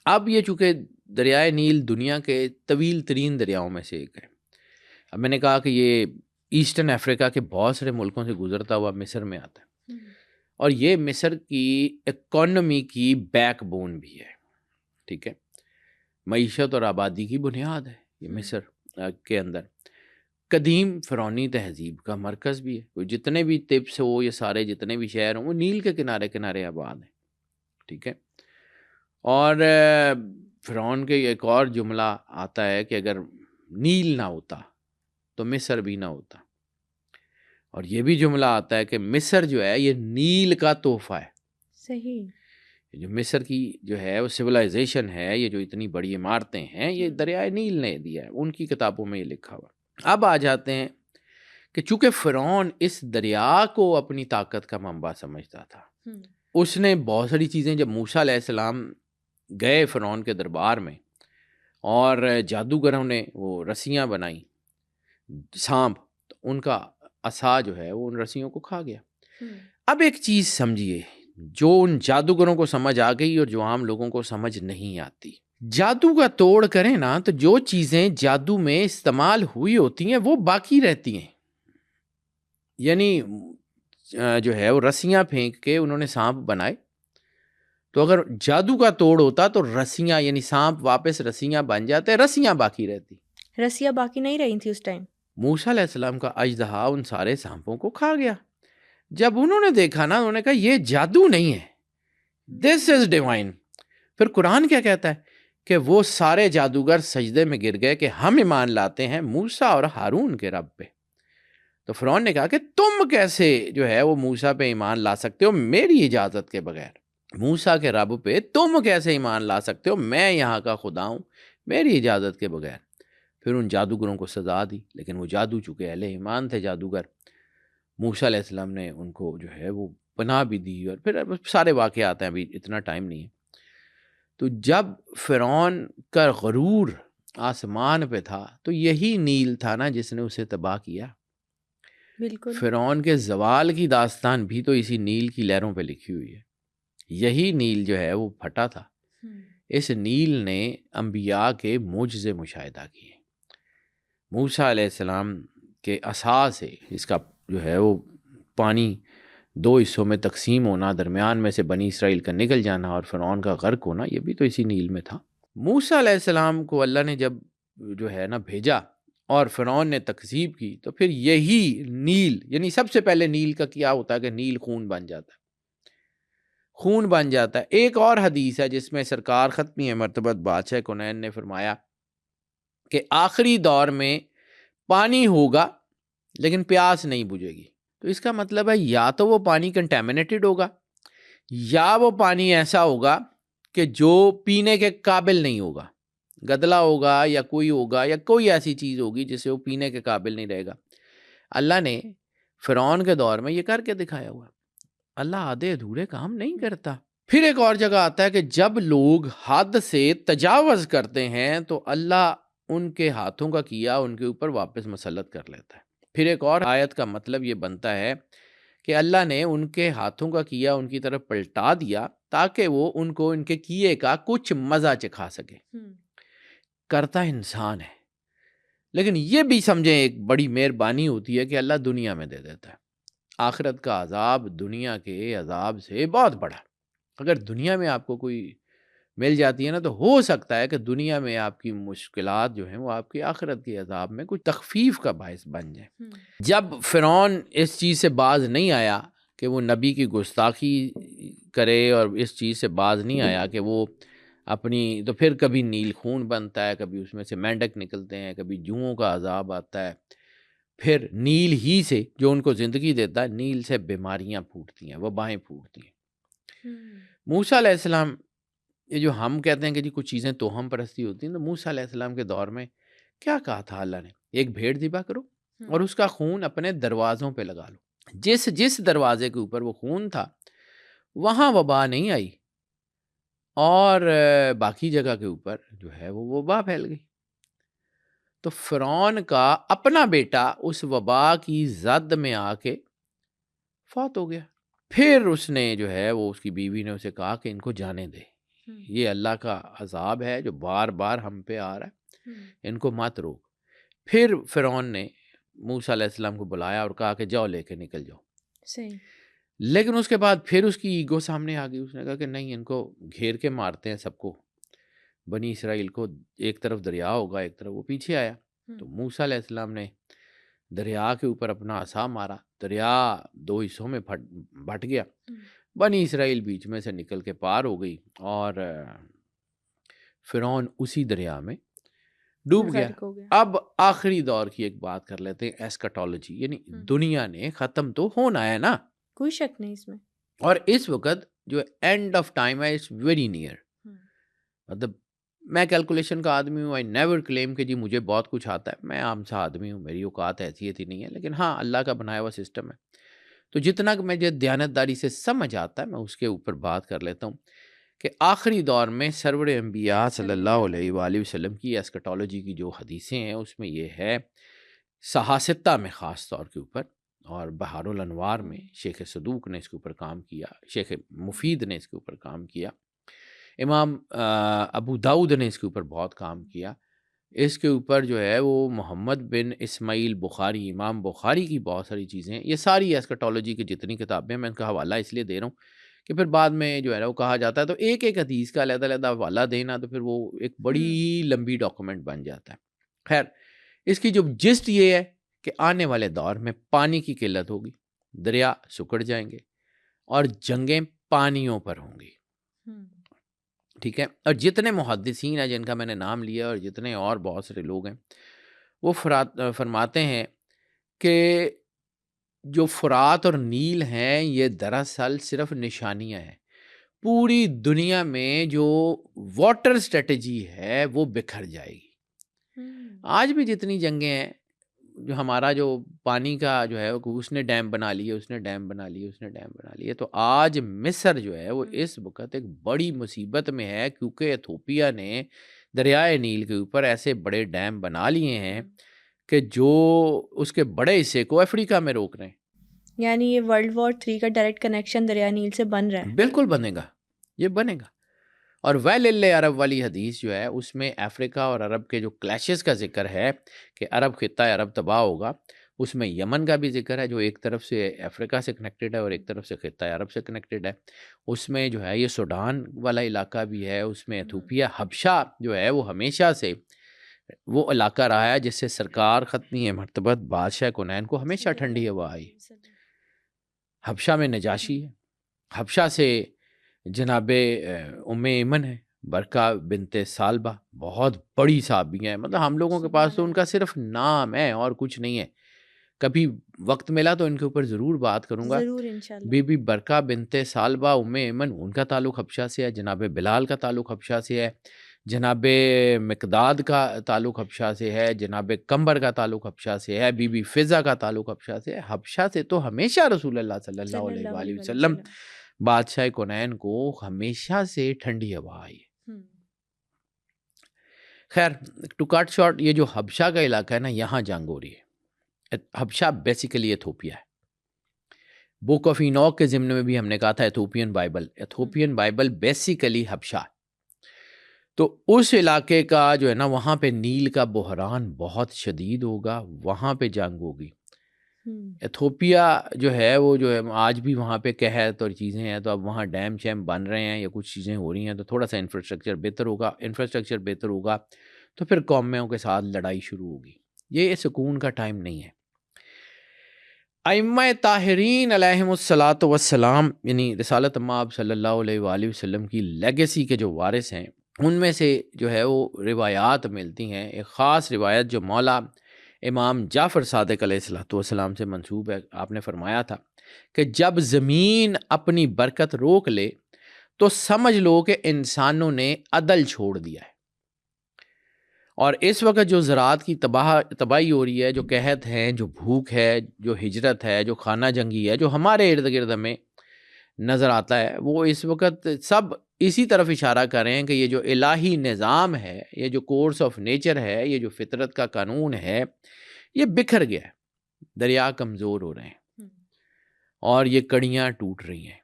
اب یہ چونکہ دریائے نیل دنیا کے طویل ترین دریاؤں میں سے ایک ہے. اب میں نے کہا کہ یہ ایسٹرن افریقہ کے بہت سارے ملکوں سے گزرتا ہوا مصر میں آتا ہے، اور یہ مصر کی اکانومی کی بیک بون بھی ہے. ٹھیک ہے، معیشت اور آبادی کی بنیاد ہے یہ مصر کے اندر. قدیم فرعونی تہذیب کا مرکز بھی ہے. وہ جتنے بھی طبس ہو، یہ سارے جتنے بھی شہر ہوں، وہ نیل کے کنارے کنارے آباد ہیں. ٹھیک ہے، اور فرعون کے ایک اور جملہ آتا ہے کہ اگر نیل نہ ہوتا تو مصر بھی نہ ہوتا. اور یہ بھی جملہ آتا ہے کہ مصر جو ہے یہ نیل کا تحفہ ہے. صحیح. جو مصر کی جو ہے وہ سویلائزیشن ہے، یہ جو اتنی بڑی عمارتیں ہیں، یہ دریائے نیل نے دیا ہے. ان کی کتابوں میں یہ لکھا ہوا. اب آ جاتے ہیں کہ چونکہ فرعون اس دریا کو اپنی طاقت کا منبع سمجھتا تھا، اس نے بہت ساری چیزیں، جب موسیٰ علیہ السلام گئے فرعون کے دربار میں اور جادوگروں نے وہ رسیاں بنائیں سانپ، تو ان کا عصا جو ہے وہ ان رسیوں کو کھا گیا. اب ایک چیز سمجھیے جو ان جادوگروں کو سمجھ آ گئی اور جو عام لوگوں کو سمجھ نہیں آتی. جادو کا توڑ کریں نا تو جو چیزیں جادو میں استعمال ہوئی ہوتی ہیں وہ باقی رہتی ہیں. یعنی جو ہے وہ رسیاں پھینک کے انہوں نے سانپ بنائے، تو اگر جادو کا توڑ ہوتا تو رسیاں یعنی سانپ واپس رسیاں بن جاتے، رسیاں باقی رہتی. رسیاں باقی نہیں رہی تھی اس ٹائم. موسیٰ علیہ السلام کا اژدہا ان سارے سانپوں کو کھا گیا. جب انہوں نے دیکھا نا، انہوں نے کہا یہ جادو نہیں ہے، دس از ڈیوائن. پھر قرآن کیا کہتا ہے کہ وہ سارے جادوگر سجدے میں گر گئے کہ ہم ایمان لاتے ہیں موسیٰ اور ہارون کے رب پہ. تو فرعون نے کہا کہ تم کیسے جو ہے وہ موسیٰ پہ ایمان لا سکتے ہو میری اجازت کے بغیر؟ موسیٰ کے رب پہ تم کیسے ایمان لا سکتے ہو؟ میں یہاں کا خدا ہوں، میری اجازت کے بغیر. پھر ان جادوگروں کو سزا دی، لیکن وہ جادو چکے اہل ایمان تھے جادوگر. موسیٰ علیہ السلام نے ان کو جو ہے وہ پناہ بھی دی، اور پھر سارے واقعات ہیں، ابھی اتنا ٹائم نہیں ہے. تو جب فرعون کا غرور آسمان پہ تھا تو یہی نیل تھا نا جس نے اسے تباہ کیا. بالکل. فرعون کے زوال کی داستان بھی تو اسی نیل کی لہروں پہ لکھی ہوئی ہے. یہی نیل جو ہے وہ پھٹا تھا. اس نیل نے انبیاء کے معجزے مشاہدہ کیے. موسیٰ علیہ السلام کے عصا سے اس کا جو ہے وہ پانی دو حصوں میں تقسیم ہونا، درمیان میں سے بنی اسرائیل کا نکل جانا اور فرعون کا غرق ہونا، یہ بھی تو اسی نیل میں تھا. موسیٰ علیہ السلام کو اللہ نے جب جو ہے نا بھیجا اور فرعون نے تکذیب کی، تو پھر یہی نیل، یعنی سب سے پہلے نیل کا کیا ہوتا ہے کہ نیل خون بن جاتا ہے، خون بن جاتا ہے. ایک اور حدیث ہے جس میں سرکار ختمی مرتبت بادشاہ کنین نے فرمایا کہ آخری دور میں پانی ہوگا لیکن پیاس نہیں بجھے گی. تو اس کا مطلب ہے یا تو وہ پانی کنٹامنیٹڈ ہوگا، یا وہ پانی ایسا ہوگا کہ جو پینے کے قابل نہیں ہوگا، گدلا ہوگا یا کوئی ایسی چیز ہوگی جسے وہ پینے کے قابل نہیں رہے گا. اللہ نے فرعون کے دور میں یہ کر کے دکھایا ہوا. اللہ آدھے ادھورے کام نہیں کرتا. پھر ایک اور جگہ آتا ہے کہ جب لوگ حد سے تجاوز کرتے ہیں تو اللہ ان کے ہاتھوں کا کیا ان کے اوپر واپس مسلط کر لیتا ہے. پھر ایک اور آیت کا مطلب یہ بنتا ہے کہ اللہ نے ان کے ہاتھوں کا کیا ان کی طرف پلٹا دیا تاکہ وہ ان کو ان کے کیے کا کچھ مزہ چکھا سکے. کرتا انسان ہے، لیکن یہ بھی سمجھیں ایک بڑی مہربانی ہوتی ہے کہ اللہ دنیا میں دے دیتا ہے. آخرت کا عذاب دنیا کے عذاب سے بہت بڑا. اگر دنیا میں آپ کو کوئی مل جاتی ہے نا تو ہو سکتا ہے کہ دنیا میں آپ کی مشکلات جو ہیں وہ آپ کی آخرت کے عذاب میں کوئی تخفیف کا باعث بن جائیں. جب فرعون اس چیز سے باز نہیں آیا کہ وہ نبی کی گستاخی کرے اور اس چیز سے باز نہیں آیا کہ وہ اپنی، تو پھر کبھی نیل خون بنتا ہے، کبھی اس میں سے مینڈک نکلتے ہیں، کبھی جوؤں کا عذاب آتا ہے. پھر نیل ہی سے جو ان کو زندگی دیتا ہے، نیل سے بیماریاں پھوٹتی ہیں، وبائیں پھوٹتی ہیں. موسیٰ علیہ السلام، یہ جو ہم کہتے ہیں کہ جی کچھ چیزیں توہم پرستی ہوتی ہیں، تو موسیٰ علیہ السلام کے دور میں کیا کہا تھا اللہ نے؟ ایک بھیڑ ذبح کرو اور اس کا خون اپنے دروازوں پہ لگا لو. جس دروازے کے اوپر وہ خون تھا وہاں وبا نہیں آئی، اور باقی جگہ کے اوپر جو ہے وہ وبا پھیل گئی. تو فرعون کا اپنا بیٹا اس وبا کی زد میں آ کے فوت ہو گیا. پھر اس نے جو ہے وہ اس کی بیوی نے اسے کہا کہ ان کو جانے دے، یہ اللہ کا عذاب ہے جو بار بار ہم پہ آ رہا ہے، ان کو مت روک۔ پھر فرعون نے موسیٰ علیہ السلام کو بلایا اور کہا کہ جاؤ لے کے نکل جاؤ، صحیح۔ لیکن اس کے بعد پھر اس کی ایگو سامنے آ گئی، اس نے کہا کہ نہیں، ان کو گھیر کے مارتے ہیں سب کو، بنی اسرائیل کو، ایک طرف دریا ہوگا ایک طرف۔ وہ پیچھے آیا تو موسیٰ علیہ السلام نے دریا کے اوپر اپنا عصا مارا، دریا دو حصوں میں بٹ گیا، بنی اسرائیل بیچ میں سے نکل کے پار ہو گئی اور فرعون اسی دریا میں ڈوب گیا۔ غرق ہو گیا۔ اب آخری دور کی ایک بات کر لیتے ہیں، ایسکاٹالوجی، یعنی دنیا نے ختم تو ہونا ہے نا، کوئی شک نہیں اس میں، اور اس وقت جو اینڈ آف ٹائم ہے اٹس ویری نیئر۔ مطلب میں کیلکولیشن کا آدمی ہوں، آئی نیور کلیم کہ جی مجھے بہت کچھ آتا ہے، میں عام سا آدمی ہوں، میری اوقات حیثیت ہی نہیں ہے، لیکن ہاں اللہ کا بنایا ہوا سسٹم ہے، تو جتنا کہ مجھے دیانتداری سے سمجھ آتا ہے میں اس کے اوپر بات کر لیتا ہوں کہ آخری دور میں سرور انبیاء صلی اللہ علیہ وآلہ وسلم کی ایسکاٹالوجی کی جو حدیثیں ہیں اس میں یہ ہے، صحاستہ میں خاص طور کے اوپر، اور بہار الانوار میں شیخ صدوق نے اس کے اوپر کام کیا، شیخ مفید نے اس کے اوپر کام کیا، امام ابو داؤد نے اس کے اوپر بہت کام کیا، اس کے اوپر جو ہے وہ محمد بن اسماعیل بخاری، امام بخاری کی بہت ساری چیزیں ہیں، یہ ساری ایسکاٹالوجی کی جتنی کتابیں میں ان کا حوالہ اس لیے دے رہا ہوں کہ پھر بعد میں جو ہے نا وہ کہا جاتا ہے تو ایک ایک حدیث کا علیحدہ علیحدہ حوالہ دینا تو پھر وہ ایک بڑی لمبی ڈاکومنٹ بن جاتا ہے۔ خیر، اس کی جو جسٹ یہ ہے کہ آنے والے دور میں پانی کی قلت ہوگی، دریا سکڑ جائیں گے اور جنگیں پانیوں پر ہوں گی، ٹھیک ہے؟ اور جتنے محدثین ہیں جن کا میں نے نام لیا اور جتنے اور بہت سارے لوگ ہیں وہ فرماتے ہیں کہ جو فرات اور نیل ہیں یہ دراصل صرف نشانیاں ہیں، پوری دنیا میں جو واٹر اسٹریٹجی ہے وہ بکھر جائے گی۔ آج بھی جتنی جنگیں ہیں، جو ہمارا جو پانی کا جو ہے اس نے ڈیم بنا لیے، اس نے ڈیم بنا لیے، اس نے ڈیم بنا لیے، تو آج مصر جو ہے وہ اس وقت ایک بڑی مصیبت میں ہے کیونکہ ایتھوپیا نے دریائے نیل کے اوپر ایسے بڑے ڈیم بنا لیے ہیں کہ جو اس کے بڑے حصے کو افریقہ میں روک رہے ہیں۔ یعنی یہ ورلڈ وار 3 کا ڈائریکٹ کنیکشن دریا نیل سے بن رہا ہے۔ بالکل بنے گا، یہ بنے گا۔ اور ویل عرب والی حدیث جو ہے اس میں افریقہ اور عرب کے جو کلیشز کا ذکر ہے کہ عرب خطہ عرب تباہ ہوگا، اس میں یمن کا بھی ذکر ہے جو ایک طرف سے افریقہ سے کنیکٹڈ ہے اور ایک طرف سے خطہ عرب سے کنیکٹڈ ہے، اس میں جو ہے یہ سوڈان والا علاقہ بھی ہے، اس میں ایتھوپیا، حبشہ جو ہے وہ ہمیشہ سے وہ علاقہ رہا ہے جس سے سرکار ختمی مرتبت بادشاہ کنین کو ہمیشہ ٹھنڈی ہوا آئی۔ حبشہ میں نجاشی ہے، حبشہ سے جناب ام ایمن ہے، برکہ بنت سالبہ، بہت بڑی صحابیہ ہیں، مطلب ہم لوگوں کے پاس تو ان کا صرف نام ہے اور کچھ نہیں ہے، کبھی وقت ملا تو ان کے اوپر ضرور بات کروں گا۔ ضرور انشاءاللہ۔ بی بی برکہ بنت سالبہ ام ایمن، ان کا تعلق حبشہ سے ہے، جناب بلال کا تعلق حبشہ سے ہے، جناب مقداد کا تعلق حبشہ سے ہے، جناب کمبر کا تعلق حبشہ سے ہے، بی بی فضہ کا تعلق حبشہ سے ہے۔ حبشہ سے تو ہمیشہ رسول اللہ صلی اللہ علیہ وآلہ وسلم بادشاہ کونین کو ہمیشہ سے ٹھنڈی ہوا آئی ہے۔ خیر، ٹو کٹ شارٹ، یہ جو حبشہ کا علاقہ ہے نا، یہاں جنگ ہو رہی ہے۔ حبشہ بیسیکلی ایتھوپیا ہے۔ بک آف اینوک کے ضمن میں بھی ہم نے کہا تھا ایتھوپین بائبل بیسیکلی حبشہ، تو اس علاقے کا جو ہے نا وہاں پہ نیل کا بحران بہت شدید ہوگا، وہاں پہ جنگ ہوگی۔ ایتھوپیا جو ہے وہ جو ہے آج بھی وہاں پہ قحط اور چیزیں ہیں، تو اب وہاں ڈیم شیم بن رہے ہیں یا کچھ چیزیں ہو رہی ہیں تو تھوڑا سا انفراسٹرکچر بہتر ہوگا تو پھر قوموں کے ساتھ لڑائی شروع ہوگی۔ یہ سکون کا ٹائم نہیں ہے۔ ائمہ طاہرین علیہم الصلاۃ والسلام، یعنی رسالت مآب صلی اللہ علیہ وآلہ وسلم کی لیگیسی کے جو وارث ہیں، ان میں سے جو ہے وہ روایات ملتی ہیں۔ ایک خاص روایت جو مولا امام جعفر صادق علیہ الصلوۃ والسلام سے منسوب ہے، آپ نے فرمایا تھا کہ جب زمین اپنی برکت روک لے تو سمجھ لو کہ انسانوں نے عدل چھوڑ دیا ہے، اور اس وقت جو زراعت کی تباہی ہو رہی ہے، جو قحط ہے، جو بھوک ہے، جو ہجرت ہے، جو خانہ جنگی ہے، جو ہمارے ارد گرد ہمیں نظر آتا ہے، وہ اس وقت سب اسی طرف اشارہ کر رہے ہیں کہ یہ جو الہی نظام ہے، یہ جو کورس آف نیچر ہے، یہ جو فطرت کا قانون ہے، یہ بکھر گیا ہے، دریا کمزور ہو رہے ہیں اور یہ کڑیاں ٹوٹ رہی ہیں۔